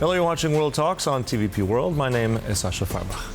Hello, you're watching World Talks on TVP World. My name is Sasha Farbach.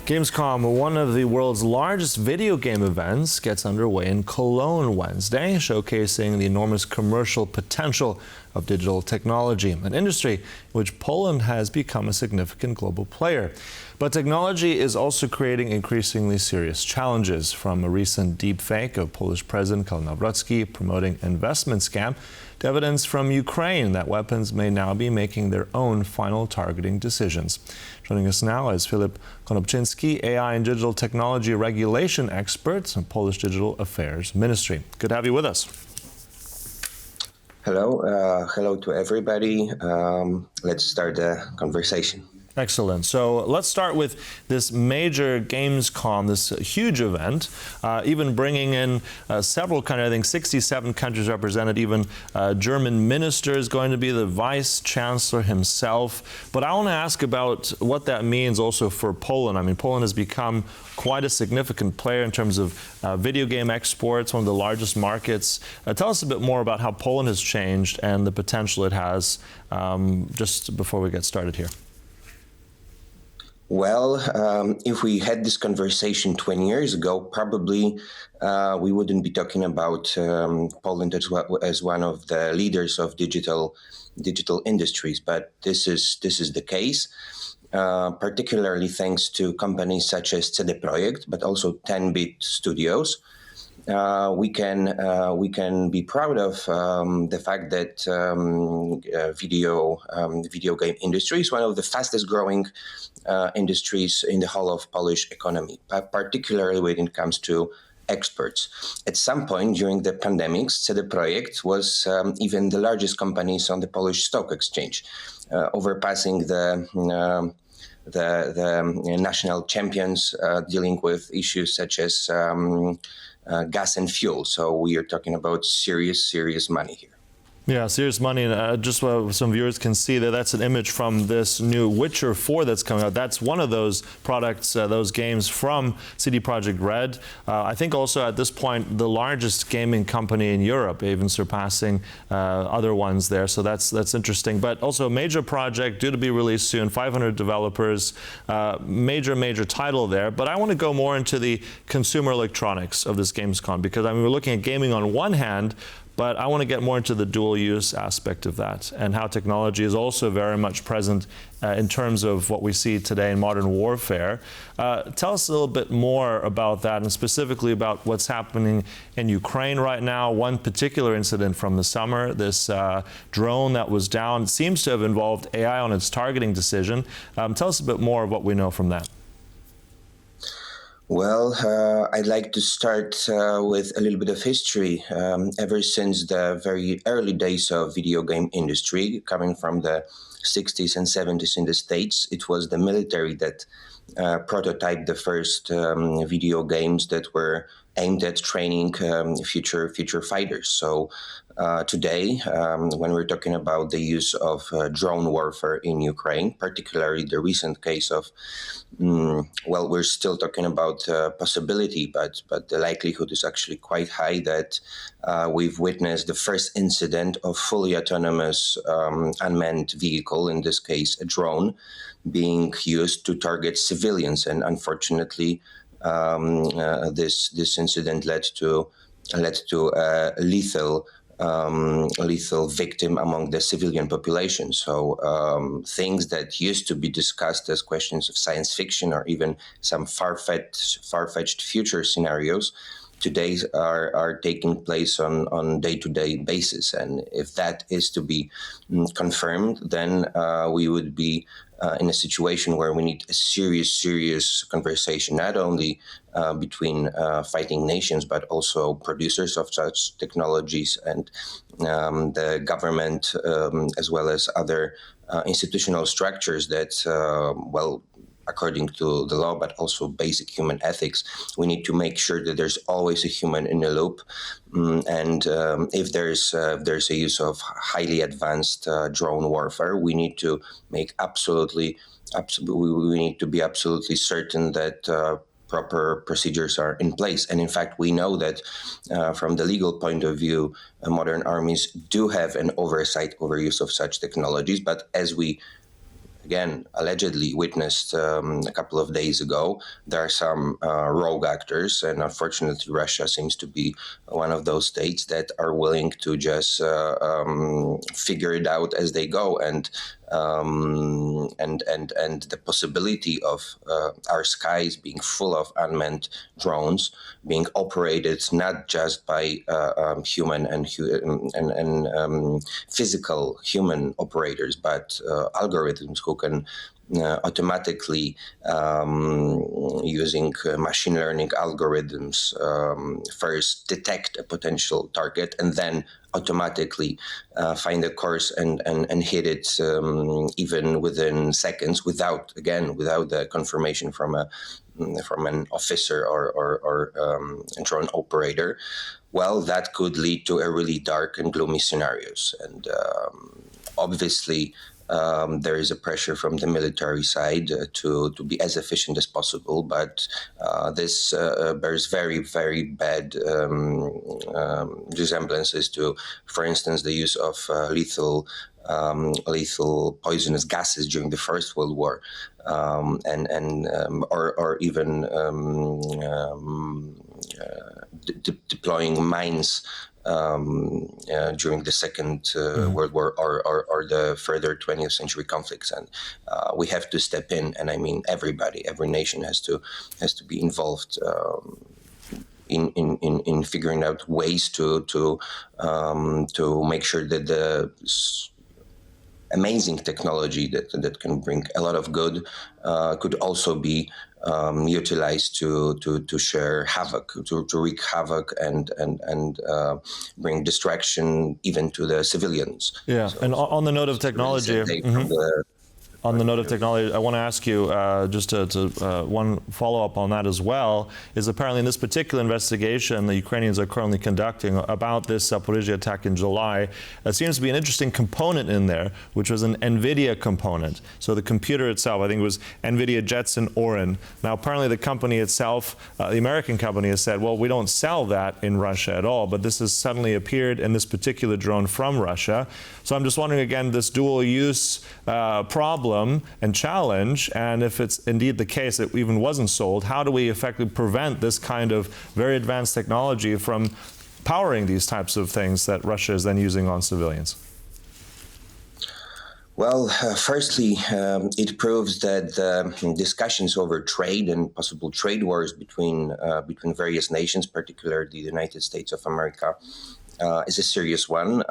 Gamescom, one of the world's largest video game events, gets underway in Cologne Wednesday, showcasing the enormous commercial potential of digital technology, an industry in which Poland has become a significant global player. But technology is also creating increasingly serious challenges, from a recent deepfake of Polish President Konopczyński promoting investment scam to evidence from Ukraine that weapons may now be making their own final targeting decisions. Joining us now is Filip Konopczyński, AI and digital technology regulation expert in Polish Digital Affairs Ministry. Good to have you with us. Hello, hello to everybody. Let's start the conversation. Excellent. So let's start with this major Gamescom, this huge event, even bringing in several countries, I think 67 countries represented, even German ministers, going to be the vice chancellor himself. But I want to ask about what that means also for Poland. I mean, Poland has become quite a significant player in terms of video game exports, one of the largest markets. Tell us a bit more about how Poland has changed and the potential it has, just before we get started here. Well, if we had this conversation 20 years ago, probably we wouldn't be talking about Poland as one of the leaders of digital industries. But this is the case, particularly thanks to companies such as CD Projekt, but also 10-bit studios. We can be proud of the fact that video game industry is one of the fastest growing industries in the whole of Polish economy, particularly when it comes to exports. At some point during the pandemic, CD Projekt was even the largest companies on the Polish stock exchange, overpassing the national champions dealing with issues such as gas and fuel. So we are talking about serious money here. Yeah, serious money. And just so some viewers can see that's an image from this new Witcher 4 that's coming out. That's one of those products, those games from CD Projekt Red. I think also at this point, the largest gaming company in Europe, even surpassing other ones there. So that's interesting. But also a major project due to be released soon, 500 developers, major title there. But I want to go more into the consumer electronics of this Gamescom, because I mean, we're looking at gaming on one hand, but I want to get more into the dual use aspect of that and how technology is also very much present in terms of what we see today in modern warfare. Tell us a little bit more about that, and specifically about what's happening in Ukraine right now. One particular incident from the summer, this drone that was down, seems to have involved AI on its targeting decision. Tell us a bit more of what we know from that. Well, I'd like to start with a little bit of history. Ever since the very early days of video game industry, coming from the 60s and 70s in the States, it was the military that prototyped the first video games that were aimed at training future fighters. So today, when we're talking about the use of drone warfare in Ukraine, particularly the recent case of, well, we're still talking about possibility, but the likelihood is actually quite high that we've witnessed the first incident of fully autonomous unmanned vehicle, in this case a drone, being used to target civilians. And unfortunately, this incident led to a lethal victim among the civilian population. So things that used to be discussed as questions of science fiction or even some far-fetched future scenarios today are taking place on day-to-day basis. And if that is to be confirmed, then we would be in a situation where we need a serious conversation, not only between fighting nations, but also producers of such technologies and the government, as well as other institutional structures that, well, according to the law, but also basic human ethics, we need to make sure that there's always a human in the loop. And if there's a use of highly advanced drone warfare, we need to make we need to be absolutely certain that proper procedures are in place. And in fact, we know that from the legal point of view, modern armies do have an oversight over use of such technologies. But as we again, allegedly witnessed a couple of days ago, there are some rogue actors, and unfortunately Russia seems to be one of those states that are willing to just figure it out as they go. And the possibility of our skies being full of unmanned drones being operated not just by human and physical human operators, but algorithms who can automatically, using machine learning algorithms, first detect a potential target and then automatically find a course and hit it even within seconds without the confirmation from an officer or drone operator. Well, that could lead to a really dark and gloomy scenarios. And obviously, there is a pressure from the military side to be as efficient as possible, but this bears very, very bad resemblances to, for instance, the use of lethal poisonous gases during the First World War, or even deploying mines during the Second World War or the further 20th century conflicts. And we have to step in, and I mean every nation has to be involved in figuring out ways to make sure that the amazing technology that can bring a lot of good could also be utilized to share havoc, to wreak havoc and bring distraction even to the civilians. Yeah, so, and on the note of technology. On the note of technology, I want to ask you just to one follow-up on that as well, is apparently in this particular investigation the Ukrainians are currently conducting about this Zaporizhzhia attack in July, there seems to be an interesting component in there, which was an Nvidia component. So the computer itself, I think it was Nvidia Jetson Orin. Now apparently the company itself, the American company, has said, well, we don't sell that in Russia at all, but this has suddenly appeared in this particular drone from Russia. So I'm just wondering, again, this dual use problem and challenge, and if it's indeed the case it even wasn't sold, how do we effectively prevent this kind of very advanced technology from powering these types of things that Russia is then using on civilians? Well, firstly, it proves that discussions over trade and possible trade wars between various nations, particularly the United States of America, is a serious one.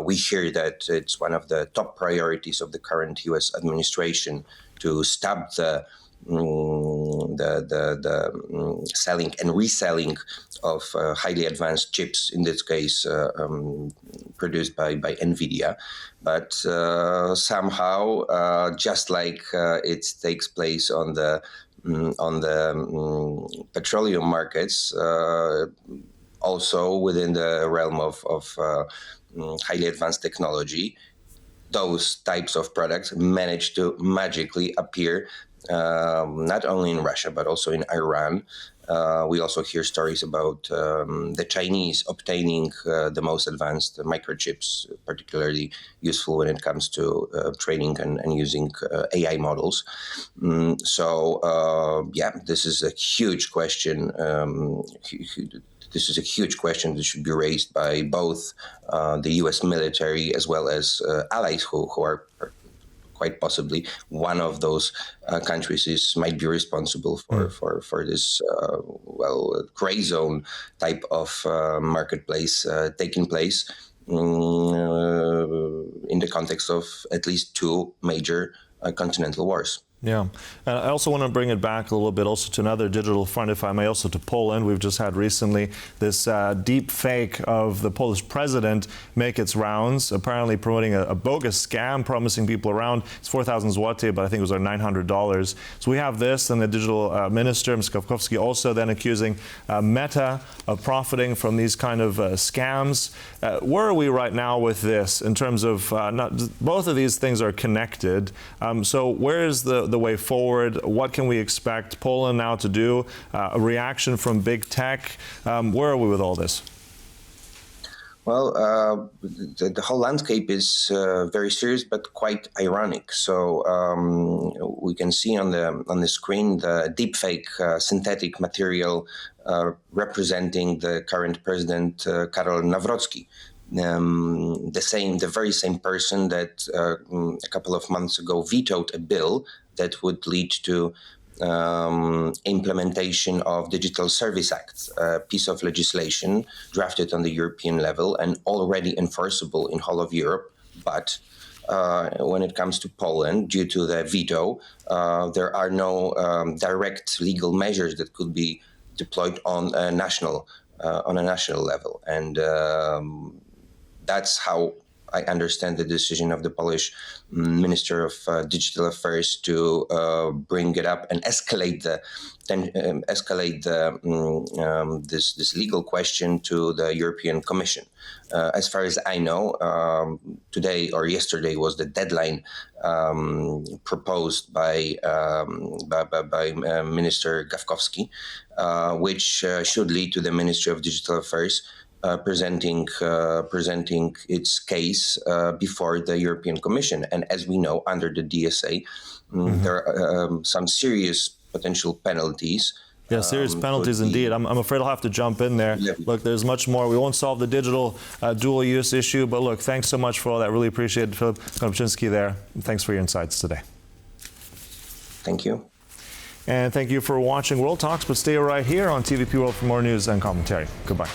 We hear that it's one of the top priorities of the current U.S. administration to stop the selling and reselling of highly advanced chips, in this case produced by Nvidia. But somehow, just like it takes place on the petroleum markets, also within the realm of highly advanced technology, those types of products manage to magically appear not only in Russia, but also in Iran. We also hear stories about the Chinese obtaining the most advanced microchips, particularly useful when it comes to training and using AI models. This is a huge question. This is a huge question that should be raised by both the U.S. military as well as allies who are quite possibly one of those countries might be responsible for this gray zone type of marketplace taking place in the context of at least two major continental wars. Yeah, and I also want to bring it back a little bit also to another digital front, if I may, also to Poland. We've just had recently this deep fake of the Polish president make its rounds, apparently promoting a bogus scam, promising people around. It's 4,000 zloty, but I think it was like $900. So we have this, and the digital minister, Mskowski, also then accusing Meta of profiting from these kind of scams. Where are we right now with this in terms of, both of these things are connected. So where is the the way forward? What can we expect Poland now to do? A reaction from big tech? Where are we with all this? Well, the whole landscape is very serious, but quite ironic. So we can see on the screen the deepfake synthetic material representing the current president, Karol Nawrocki. The very same person that a couple of months ago vetoed a bill that would lead to implementation of Digital Service Act, a piece of legislation drafted on the European level and already enforceable in whole of Europe. But when it comes to Poland, due to the veto, there are no direct legal measures that could be deployed on a national level, and that's how I understand the decision of the Polish Minister of Digital Affairs to bring it up and escalate this legal question to the European Commission. As far as I know, today or yesterday was the deadline proposed by Minister Gawkowski, which should lead to the Ministry of Digital Affairs presenting its case before the European Commission. And as we know, under the DSA, there are some serious potential penalties. Yeah, serious penalties indeed. I'm afraid I'll have to jump in there. Look, there's much more. We won't solve the digital dual-use issue, but look, thanks so much for all that. Really appreciate it, Filip Konopczyński there. Thanks for your insights today. Thank you. And thank you for watching World Talks, but stay right here on TVP World for more news and commentary. Goodbye.